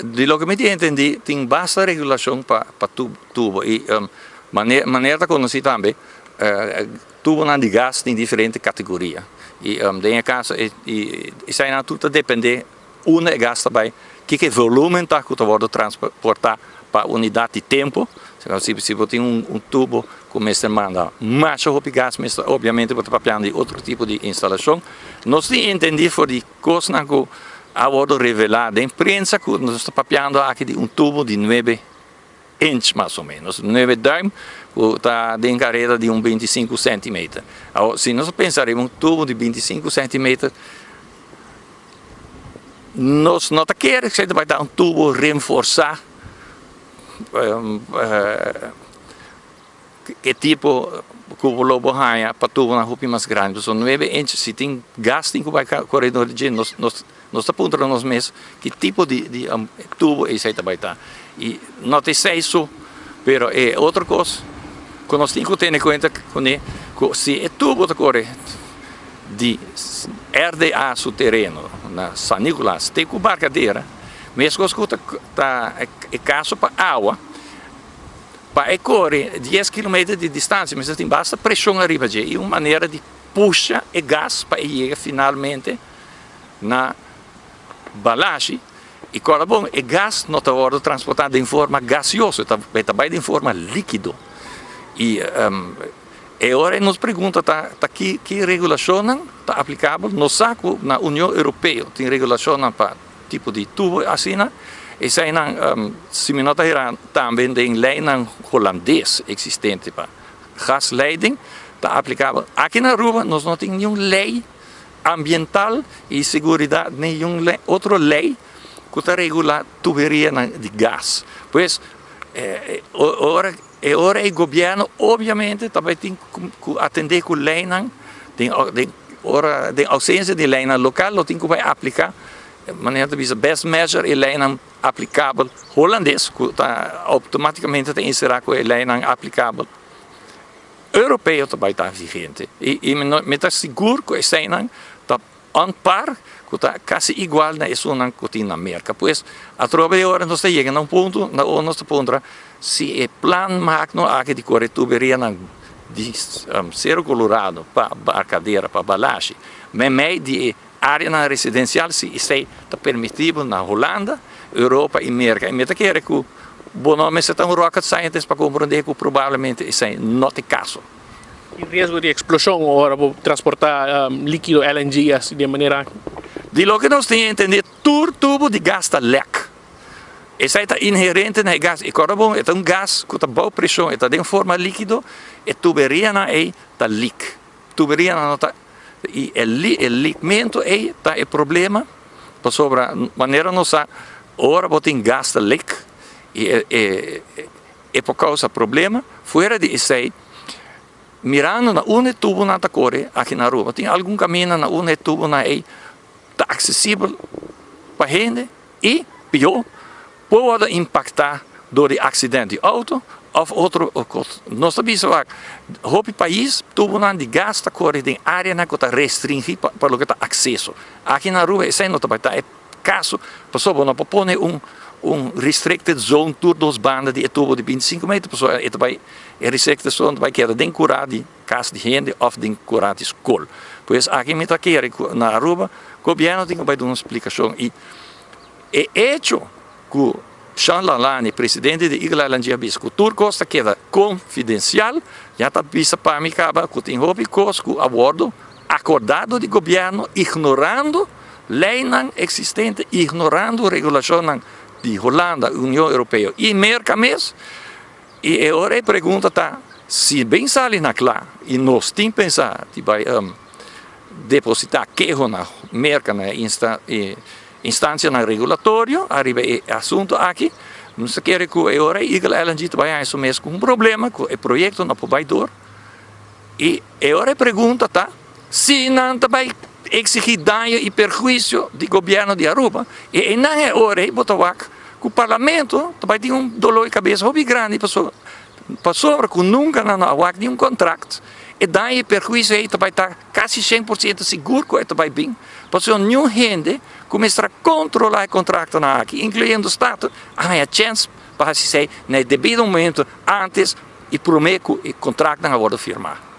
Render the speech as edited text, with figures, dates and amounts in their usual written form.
De lo que me entendi, tem basta regulação para tubo e maneira conheci também tubo de gás tem diferente categoria e em caso e sai na tudo depende uma gás também que volume está que pode transportar para unidade de tempo. Se você tem tubo como este manda mais rápido gás, mas obviamente você está planejando outro tipo de instalação. Nós entendemos for de coisa que a revelar da imprensa que nós estamos planejando aqui de tubo de 9 inch mais ou menos, 9 duim, que está em carreira de 25 centímetros. Se nós pensarmos em tubo de 25 centímetros, nós não queremos que vai dar tubo reforçado, que tipo que o lobo raia para tubo na roupa mais grande. São 9 inch, se tem gás, tem que vai corredor de nós apontamos nós mesmos que tipo de tubo esse aí vai estar. E não tem isso, mas é outra coisa que nós temos que ter em conta que se o tubo está correto de RDA sul terreno, na San Nicolás, tem que barcadeira, mesmo que está é caso para água, para correr 10 km de distância, mas tem basta pressão arriba e uma maneira de puxar o gás para chegar finalmente na balagem. E quando bom, o gás não está transportado em forma gaseosa, está em forma líquido. E agora nos pergunta que regulação está aplicável no saco na União Europeia. Tem regulação para tipo de tubo assim, e sai se me nota também tem lei holandês existente para gasleiding, está aplicável. Aqui na Aruba nós não temos nenhuma lei ambiental e segurança, nenhuma outra lei que regula tuberia de gás. Pois, ora o governo, obviamente, também tem que atender com lei, de ausência de lei local, não tem que aplicar, de maneira de best measure, a lei aplicável holandês, que automaticamente tem que ser com a lei aplicável europeu também está vigente. E me está seguro que esse está on par, que está quase igual na isso que tem na América. Pois, a hora nós chegamos a ponto, na nossa ponta, se o plano magno aqui de correr tuberia de Cerro Colorado para barcadeira, para balagem, mas meio de área residencial, se isso está permitido na Holanda, Europa e América. E me está querendo que bom nome é um rocket scientist para compreender que provavelmente isso não é caso. Il riesgo di esplosione ora può trasportare liquido LNG assim, de maneira... De lo que nós temos entendido, todo tubo de gás está leque. Isso está inerente no gás. E quando é um gás que está boa pressão, está em forma líquido, e a tuberia está leak. Tuberia não está... E o liquimento está o problema, sobre a maneira não sabe, ora tem gás está leak, e por causa do problema, fora de isso aí, mirando na uma tubo na corre aqui na Aruba, tem algum caminho na uma tubo na está acessível para a gente e pior pode impactar do acidente de auto ou outro coisa. Nós sabemos que o país tubo de gás está corre em área que está restringida para o que está acesso. Aqui na Aruba isso não está é caso, pessoa não pode restricted zone todos os bandas de tubo de 25 metros, pessoa é restricted zone vai querer den curar de casa de gente ou den curar de escola. Pois aqui me está querendo na Aruba, o governo tem que dar uma explicação e é hecho que Sean Lalani, presidente de Igla Landia Bisco, tudo costa queda confidencial, já está vista para mim que tem hobby coisa que abordo acordado de governo ignorando lei existente, ignorando regulação de Holanda, União Europeia e Mercames. E agora a pergunta está, se bem sale na clara, e nós temos que pensar que vai depositar queijo na Merca, na instância na regulatório, arriba o assunto aqui, não se quer que agora a Igla LNG vai assumir um problema, que o projeto não pode dar. E agora a pergunta está, se não vai exigir dano e perjuízo do governo de Aruba, e não é hora de botar que o parlamento vai ter dolor de cabeça muito grande para sobre que nunca não há nenhum contrato E daí perjuízo aí vai estar quase 100% seguro que vai bem. Porque nenhuma gente começa a controlar o contrato na aqui, incluindo o Estado, há a chance para se dizer, no devido momento, antes e prometo que o contrato não vai firmar.